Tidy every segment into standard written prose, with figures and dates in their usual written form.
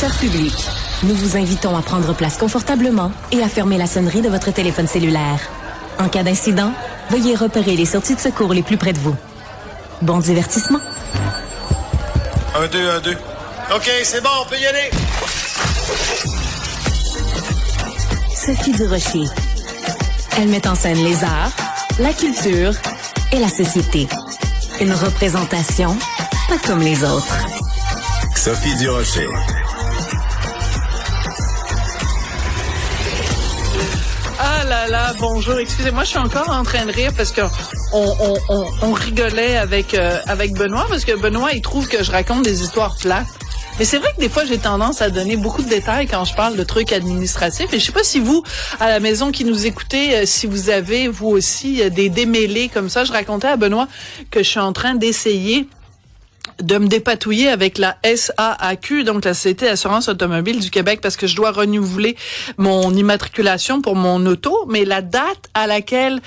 Cher public, nous vous invitons à prendre place confortablement et à fermer la sonnerie de votre téléphone cellulaire. En cas d'incident, veuillez repérer les sorties de secours les plus près de vous. Bon divertissement. 1, 2, 1, 2. OK, c'est bon, on peut y aller. Sophie Durocher. Elle met en scène les arts, la culture et la société. Une représentation pas comme les autres. Sophie Durocher. Ah là là, bonjour. Excusez-moi, je suis encore en train de rire parce que on rigolait avec Benoît parce que Benoît, il trouve que je raconte des histoires plates. Mais c'est vrai que des fois, j'ai tendance à donner beaucoup de détails quand je parle de trucs administratifs. Et je sais pas si vous, à la maison qui nous écoutez, si vous avez, vous aussi, des démêlés comme ça. Je racontais à Benoît que je suis en train d'essayer de me dépatouiller avec la SAAQ, donc la Société d'assurance automobile du Québec, parce que je dois renouveler mon immatriculation pour mon auto, mais la date à laquelle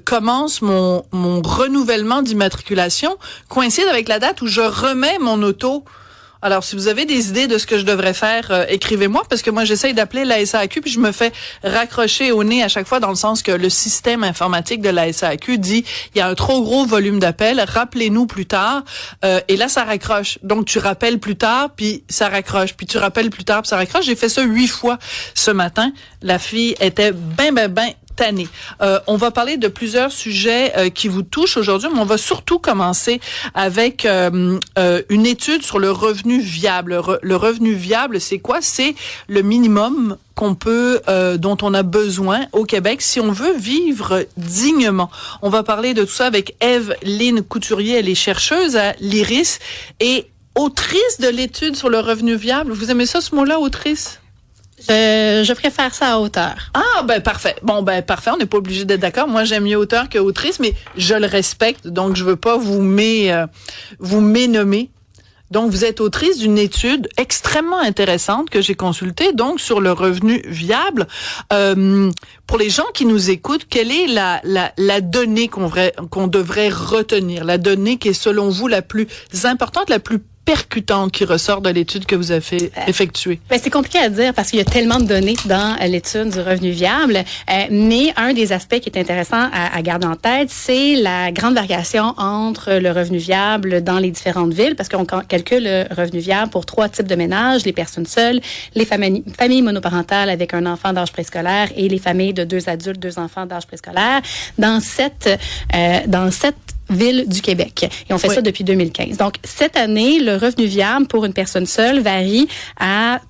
commence mon renouvellement d'immatriculation coïncide avec la date où je remets mon auto. Alors, si vous avez des idées de ce que je devrais faire, écrivez-moi, parce que moi, j'essaye d'appeler la SAAQ, puis je me fais raccrocher au nez à chaque fois, dans le sens que le système informatique de la SAAQ dit il y a un trop gros volume d'appels, rappelez-nous plus tard, et là, ça raccroche. Donc, tu rappelles plus tard, puis ça raccroche, puis tu rappelles plus tard, puis ça raccroche. J'ai fait ça 8 fois ce matin. La fille était ben tannée. On va parler de plusieurs sujets qui vous touchent aujourd'hui, mais on va surtout commencer avec une étude sur le revenu viable. Le revenu viable, c'est quoi? C'est le minimum qu'on peut, dont on a besoin au Québec si on veut vivre dignement. On va parler de tout ça avec Eve-Lyne Couturier. Elle est chercheuse à l'IRIS et autrice de l'étude sur le revenu viable. Vous aimez ça, ce mot-là, autrice? Je préfère ça à auteur. Ah, ben parfait. Bon, ben parfait. On n'est pas obligé d'être d'accord. Moi, j'aime mieux auteur que autrice, mais je le respecte. Donc, je veux pas vous ménommer. Donc, vous êtes autrice d'une étude extrêmement intéressante que j'ai consultée, donc, sur le revenu viable. Pour les gens qui nous écoutent, quelle est la donnée qu'on devrait retenir? La donnée qui est, selon vous, la plus importante, la plus percutante qui ressort de l'étude que vous avez effectuée? Ben, c'est compliqué à dire parce qu'il y a tellement de données dans l'étude du revenu viable, mais un des aspects qui est intéressant à garder en tête, c'est la grande variation entre le revenu viable dans les différentes villes, parce qu'on calcule le revenu viable pour 3 types de ménages: les personnes seules, les familles monoparentales avec un enfant d'âge préscolaire et les familles de 2 adultes, 2 enfants d'âge préscolaire, dans 7 villes du Québec. Et on fait ça depuis 2015. Donc, cette année, le revenu viable pour une personne seule varie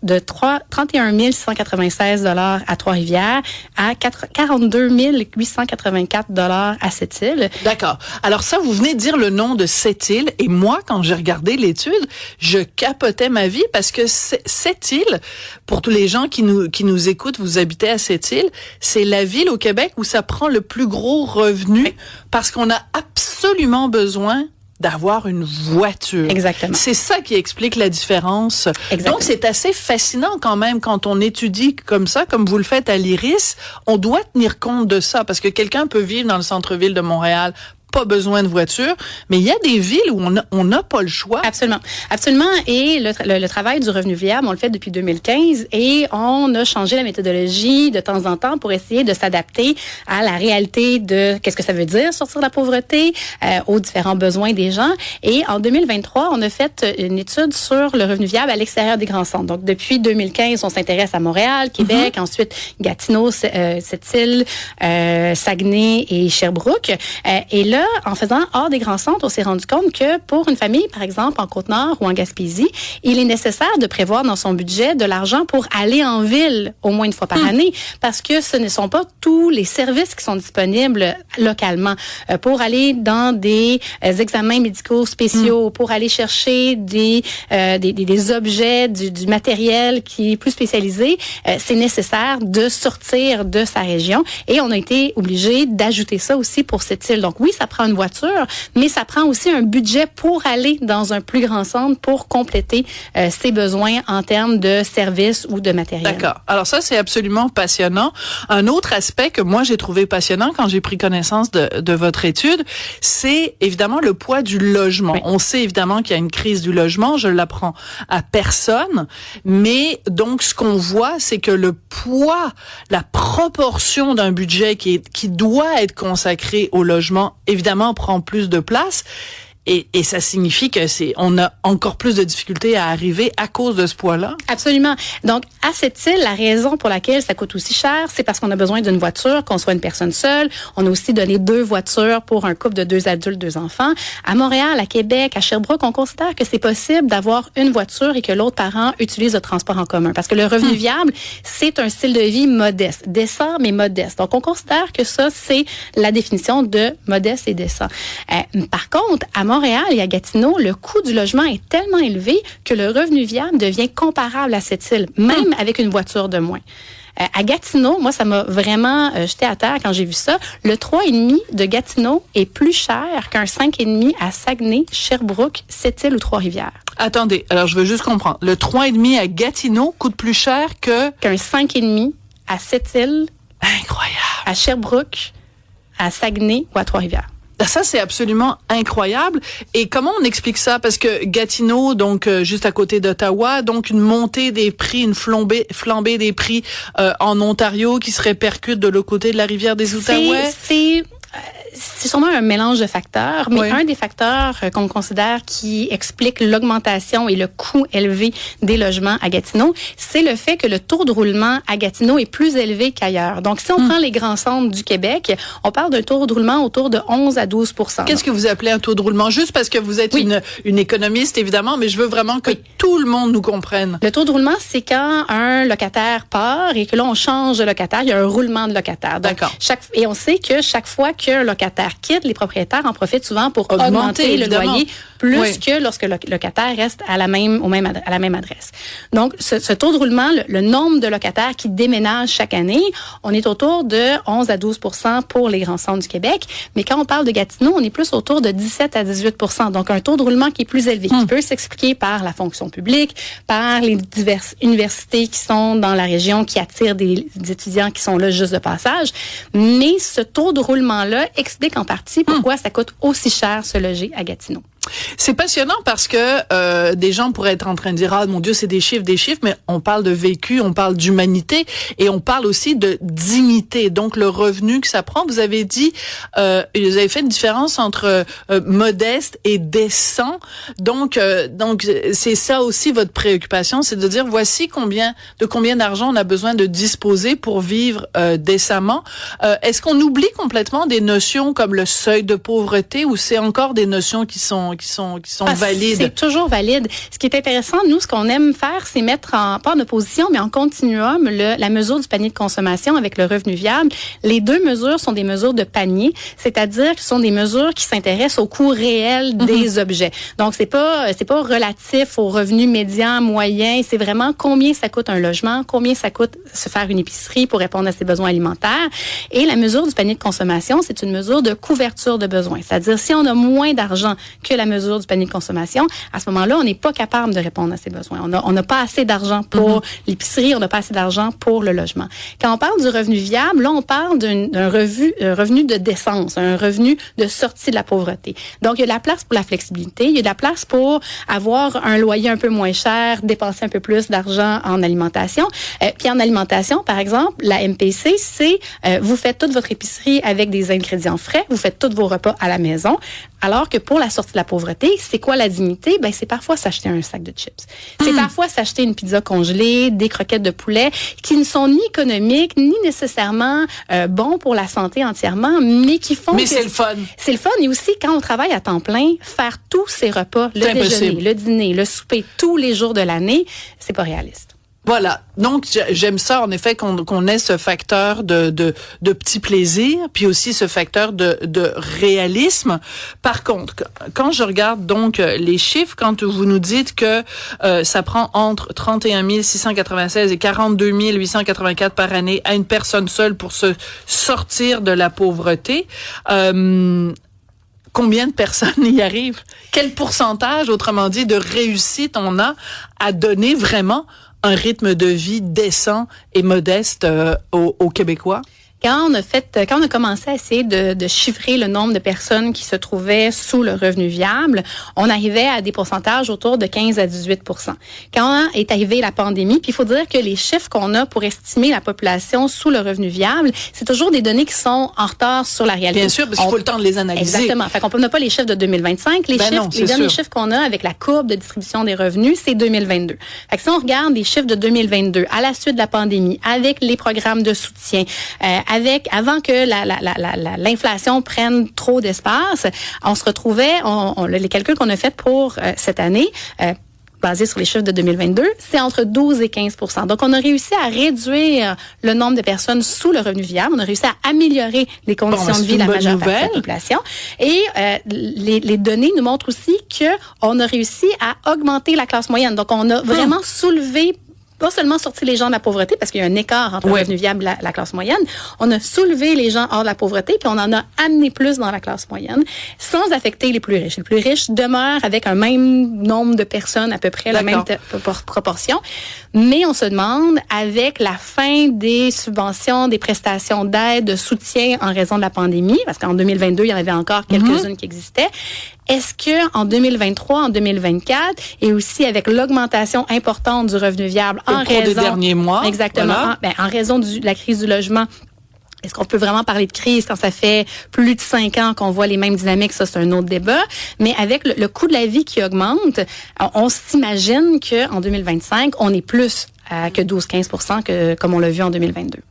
de 31 696 $ à Trois-Rivières à 42 884 $ à Sept-Îles. D'accord. Alors ça, vous venez de dire le nom de Sept-Îles, et moi, quand j'ai regardé l'étude, je capotais ma vie parce que Sept-Îles, pour tous les gens qui nous écoutent, vous habitez à Sept-Îles, c'est la ville au Québec où ça prend le plus gros revenu parce qu'on a absolument besoin d'avoir une voiture. Exactement. C'est ça qui explique la différence. Exactement. Donc, c'est assez fascinant quand même quand on étudie comme ça, comme vous le faites à l'IRIS. On doit tenir compte de ça parce que quelqu'un peut vivre dans le centre-ville de Montréal, pas besoin de voiture, mais il y a des villes où on n'a pas le choix. Absolument. Et le travail du revenu viable, on le fait depuis 2015 et on a changé la méthodologie de temps en temps pour essayer de s'adapter à la réalité de qu'est-ce que ça veut dire sortir de la pauvreté, aux différents besoins des gens. Et en 2023, on a fait une étude sur le revenu viable à l'extérieur des grands centres. Donc, depuis 2015, on s'intéresse à Montréal, Québec, ensuite Gatineau, Sept-Îles, Saguenay et Sherbrooke. Et là, en faisant hors des grands centres, on s'est rendu compte que pour une famille, par exemple, en Côte-Nord ou en Gaspésie, il est nécessaire de prévoir dans son budget de l'argent pour aller en ville au moins une fois par année, parce que ce ne sont pas tous les services qui sont disponibles localement. Pour aller dans des examens médicaux spéciaux, pour aller chercher des objets, du matériel qui est plus spécialisé, c'est nécessaire de sortir de sa région. Et on a été obligé d'ajouter ça aussi pour cette île. Donc oui, ça prend une voiture, mais ça prend aussi un budget pour aller dans un plus grand centre pour compléter ses besoins en termes de services ou de matériel. D'accord. Alors ça, c'est absolument passionnant. Un autre aspect que moi, j'ai trouvé passionnant quand j'ai pris connaissance de votre étude, c'est évidemment le poids du logement. Oui. On sait évidemment qu'il y a une crise du logement, je l'apprends à personne, mais donc ce qu'on voit, c'est que le poids, la proportion d'un budget qui doit être consacré au logement, évidemment, prend plus de place. Et ça signifie que on a encore plus de difficultés à arriver à cause de ce poids-là. Absolument. Donc, à cette île, la raison pour laquelle ça coûte aussi cher, c'est parce qu'on a besoin d'une voiture, qu'on soit une personne seule. On a aussi donné 2 voitures pour un couple de 2 adultes, 2 enfants. À Montréal, à Québec, à Sherbrooke, on considère que c'est possible d'avoir une voiture et que l'autre parent utilise le transport en commun. Parce que le revenu viable, c'est un style de vie modeste, décent, mais modeste. Donc, on considère que ça, c'est la définition de modeste et décent. Par contre, à Montréal et à Gatineau, le coût du logement est tellement élevé que le revenu viable devient comparable à cette île, même avec une voiture de moins. À Gatineau, moi, ça m'a vraiment jeté à terre quand j'ai vu ça. Le 3,5 de Gatineau est plus cher qu'un 5,5 à Saguenay, Sherbrooke, Sept-Îles ou Trois-Rivières. Attendez, alors je veux juste comprendre. Le 3,5 à Gatineau coûte plus cher qu'un 5,5 à Sept-Îles, incroyable, à Sherbrooke, à Saguenay ou à Trois-Rivières. Ça, c'est absolument incroyable. Et comment on explique ça? Parce que Gatineau, donc juste à côté d'Ottawa, donc une montée des prix, une flambée des prix en Ontario qui se répercute de l'autre côté de la rivière des Outaouais. C'est sûrement un mélange de facteurs, mais un des facteurs qu'on considère qui explique l'augmentation et le coût élevé des logements à Gatineau, c'est le fait que le taux de roulement à Gatineau est plus élevé qu'ailleurs. Donc, si on prend les grands centres du Québec, on parle d'un taux de roulement autour de 11 à 12 %. Qu'est-ce que vous appelez un taux de roulement? Juste parce que vous êtes une économiste, évidemment, mais je veux vraiment que tout le monde nous comprenne. Le taux de roulement, c'est quand un locataire part et que là, on change de locataire. Il y a un roulement de locataire. Donc, d'accord. Et on sait que chaque fois qu'un locataire quitte, les propriétaires en profitent souvent pour augmenter le loyer plus que lorsque le locataire reste à la même adresse. Donc, ce taux de roulement, le nombre de locataires qui déménagent chaque année, on est autour de 11 à 12 % pour les grands centres du Québec. Mais quand on parle de Gatineau, on est plus autour de 17 à 18 % Donc, un taux de roulement qui est plus élevé, qui peut s'expliquer par la fonction publique, par les diverses universités qui sont dans la région, qui attirent des étudiants qui sont là juste de passage. Mais ce taux de roulement-là explique en partie pourquoi ça coûte aussi cher se loger à Gatineau. C'est passionnant parce que des gens pourraient être en train de dire « Ah, mon Dieu, c'est des chiffres, mais on parle de vécu, on parle d'humanité et on parle aussi de dignité. » Donc, le revenu que ça prend, vous avez dit, vous avez fait une différence entre modeste et décent. Donc, c'est ça aussi votre préoccupation, c'est de dire voici combien d'argent on a besoin de disposer pour vivre décemment. Est-ce qu'on oublie complètement des notions comme le seuil de pauvreté ou c'est encore des notions qui sont valides? C'est toujours valide. Ce qui est intéressant, nous, ce qu'on aime faire, c'est mettre pas en opposition, mais en continuum, la mesure du panier de consommation avec le revenu viable. Les 2 mesures sont des mesures de panier, c'est-à-dire que ce sont des mesures qui s'intéressent au coût réel des objets. Donc, c'est pas relatif au revenu médian, moyen, c'est vraiment combien ça coûte un logement, combien ça coûte se faire une épicerie pour répondre à ses besoins alimentaires. Et la mesure du panier de consommation, c'est une mesure de couverture de besoins. C'est-à-dire, si on a moins d'argent que la mesure du panier de consommation, à ce moment-là, on n'est pas capable de répondre à ses besoins. On n'a pas assez d'argent pour l'épicerie, on n'a pas assez d'argent pour le logement. Quand on parle du revenu viable, là, on parle d'un revenu de décence, un revenu de sortie de la pauvreté. Donc, il y a de la place pour la flexibilité, il y a de la place pour avoir un loyer un peu moins cher, dépenser un peu plus d'argent en alimentation. Puis en alimentation, par exemple, la MPC, c'est vous faites toute votre épicerie avec des ingrédients frais, vous faites tous vos repas à la maison, alors que pour la sortie de la pauvreté, c'est quoi la dignité? Ben, c'est parfois s'acheter un sac de chips. C'est parfois s'acheter une pizza congelée, des croquettes de poulet, qui ne sont ni économiques, ni nécessairement bons pour la santé entièrement, mais qui font... Mais c'est le fun. C'est le fun. Et aussi, quand on travaille à temps plein, faire tous ces repas, le déjeuner, le dîner, le souper, tous les jours de l'année, c'est pas réaliste. Voilà. Donc, j'aime ça, en effet, qu'on ait ce facteur de petit plaisir, puis aussi ce facteur de réalisme. Par contre, quand je regarde donc les chiffres, quand vous nous dites que ça prend entre 31 696 et 42 884 par année à une personne seule pour se sortir de la pauvreté, combien de personnes y arrivent? Quel pourcentage, autrement dit, de réussite on a à donner vraiment un rythme de vie décent et modeste aux Québécois? Quand on a commencé à essayer de chiffrer le nombre de personnes qui se trouvaient sous le revenu viable, on arrivait à des pourcentages autour de 15 à 18%. Quand est arrivée la pandémie, puis il faut dire que les chiffres qu'on a pour estimer la population sous le revenu viable, c'est toujours des données qui sont en retard sur la réalité. Bien sûr, parce qu'il faut le temps de les analyser. Exactement. Fait qu'on n'a pas les chiffres de 2025. Les derniers chiffres qu'on a avec la courbe de distribution des revenus, c'est 2022. Fait que si on regarde les chiffres de 2022, à la suite de la pandémie, avec les programmes de soutien, avant que l'inflation prenne trop d'espace, on se retrouvait, les calculs qu'on a faits pour cette année, basés sur les chiffres de 2022, c'est entre 12 et 15%. Donc, on a réussi à réduire le nombre de personnes sous le revenu viable. On a réussi à améliorer les conditions de vie de la majeure partie de la population. Et les données nous montrent aussi que on a réussi à augmenter la classe moyenne. Donc, on a vraiment soulevé, pas seulement sorti les gens de la pauvreté, parce qu'il y a un écart entre le revenu viable et la classe moyenne. On a soulevé les gens hors de la pauvreté, puis on en a amené plus dans la classe moyenne, sans affecter les plus riches. Les plus riches demeurent avec un même nombre de personnes, à peu près la même proportion. Mais on se demande, avec la fin des subventions, des prestations d'aide, de soutien en raison de la pandémie, parce qu'en 2022, il y en avait encore quelques-unes qui existaient, est-ce que en 2023, en 2024, et aussi avec l'augmentation importante du revenu viable au cours des derniers mois, exactement, voilà. en raison de la crise du logement, est-ce qu'on peut vraiment parler de crise quand ça fait plus de 5 ans qu'on voit les mêmes dynamiques? Ça, c'est un autre débat. Mais avec le coût de la vie qui augmente, on s'imagine qu'en 2025, on est plus que 12-15% comme on l'a vu en 2022.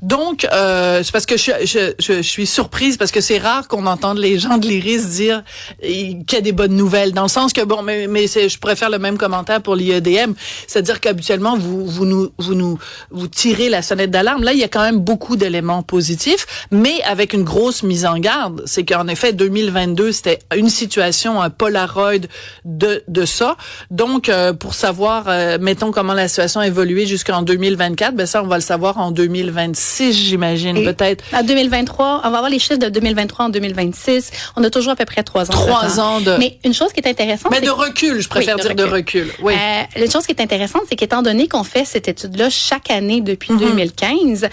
Donc, c'est parce que je suis surprise parce que c'est rare qu'on entende les gens de l'IRIS dire qu'il y a des bonnes nouvelles, dans le sens que bon, mais je pourrais faire le même commentaire pour l'IEDM, c'est-à-dire qu'habituellement vous tirez la sonnette d'alarme. Là, il y a quand même beaucoup d'éléments positifs, mais avec une grosse mise en garde, c'est qu'en effet 2022 c'était une situation, un Polaroid de ça. Donc, pour savoir, mettons comment la situation a évolué jusqu'en 2024, ben ça on va le savoir en 2026, j'imagine, peut-être. En 2023, on va avoir les chiffres de 2023 en 2026. On a toujours à peu près 3 ans. 3 ans de... Mais une chose qui est intéressante... Mais de recul, je préfère dire de recul. Oui. Une chose qui est intéressante, c'est qu'étant donné qu'on fait cette étude-là chaque année depuis 2015,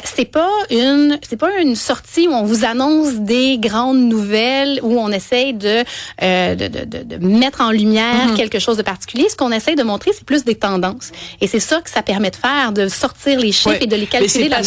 c'est pas une sortie où on vous annonce des grandes nouvelles, où on essaye de mettre en lumière quelque chose de particulier. Ce qu'on essaye de montrer, c'est plus des tendances. Et c'est ça que ça permet de faire, de sortir les chiffres et de les calculer de la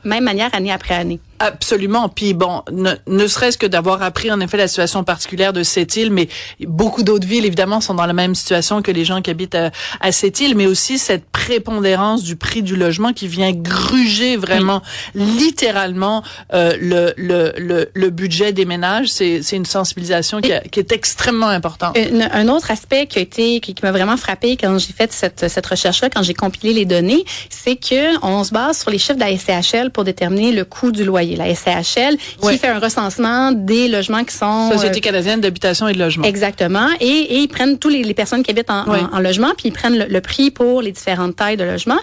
même manière année après année. Absolument. Puis bon, ne serait-ce que d'avoir appris en effet la situation particulière de cette île, mais beaucoup d'autres villes évidemment sont dans la même situation que les gens qui habitent à cette île, mais aussi cette prépondérance du prix du logement qui vient gruger vraiment littéralement le budget des ménages. C'est une sensibilisation qui est extrêmement importante. Un autre aspect qui m'a vraiment frappé quand j'ai fait cette recherche-là, quand j'ai compilé les données, c'est que on se base sur les chiffres de la SCHL pour déterminer le coût du loyer. La SCHL qui fait un recensement des logements qui sont... Société canadienne d'habitation et de logement. Exactement. Et ils prennent tous les personnes qui habitent en logement, puis ils prennent le prix pour les différentes tailles de logement.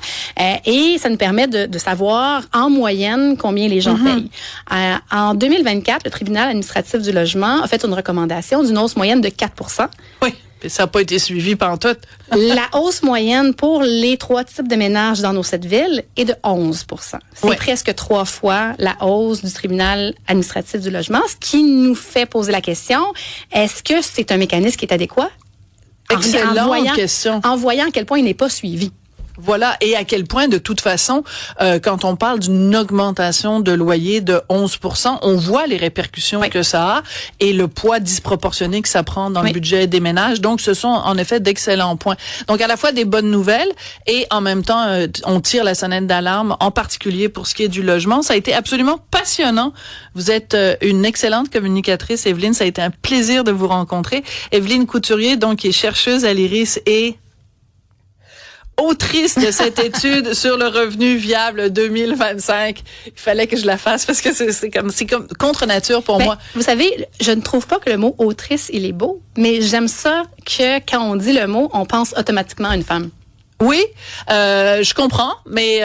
Et ça nous permet de savoir en moyenne combien les gens payent. En 2024, le tribunal administratif du logement a fait une recommandation d'une hausse moyenne de 4%. Oui. Et ça n'a pas été suivi pantoute. La hausse moyenne pour les 3 types de ménages dans nos 7 villes est de 11%. C'est presque 3 fois la hausse du tribunal administratif du logement, ce qui nous fait poser la question, est-ce que c'est un mécanisme qui est adéquat? Excellente question. En voyant à quel point il n'est pas suivi. Voilà, et à quel point, de toute façon, quand on parle d'une augmentation de loyer de 11%, on voit les répercussions que ça a et le poids disproportionné que ça prend dans le budget des ménages. Donc, ce sont en effet d'excellents points. Donc, à la fois des bonnes nouvelles et en même temps, on tire la sonnette d'alarme, en particulier pour ce qui est du logement. Ça a été absolument passionnant. Vous êtes une excellente communicatrice, Evelyne. Ça a été un plaisir de vous rencontrer. Evelyne Couturier, donc, qui est chercheuse à l'IRIS et autrice de cette étude sur le revenu viable 2025. Il fallait que je la fasse parce que c'est comme contre nature pour moi. Vous savez, je ne trouve pas que le mot autrice, il est beau, mais j'aime ça que quand on dit le mot, on pense automatiquement à une femme. Oui, je comprends, mais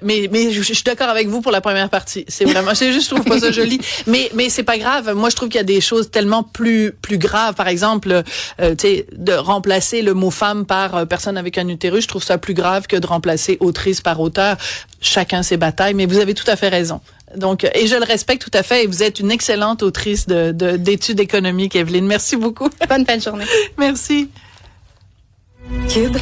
je suis d'accord avec vous pour la première partie. C'est juste, je trouve pas ça joli. Mais c'est pas grave. Moi, je trouve qu'il y a des choses tellement plus graves. Par exemple, tu sais, de remplacer le mot femme par personne avec un utérus, je trouve ça plus grave que de remplacer autrice par auteur. Chacun ses batailles, mais vous avez tout à fait raison. Donc, et je le respecte tout à fait. Et vous êtes une excellente autrice d'études économiques, Evelyne. Merci beaucoup. Bonne fin de journée. Merci. Cube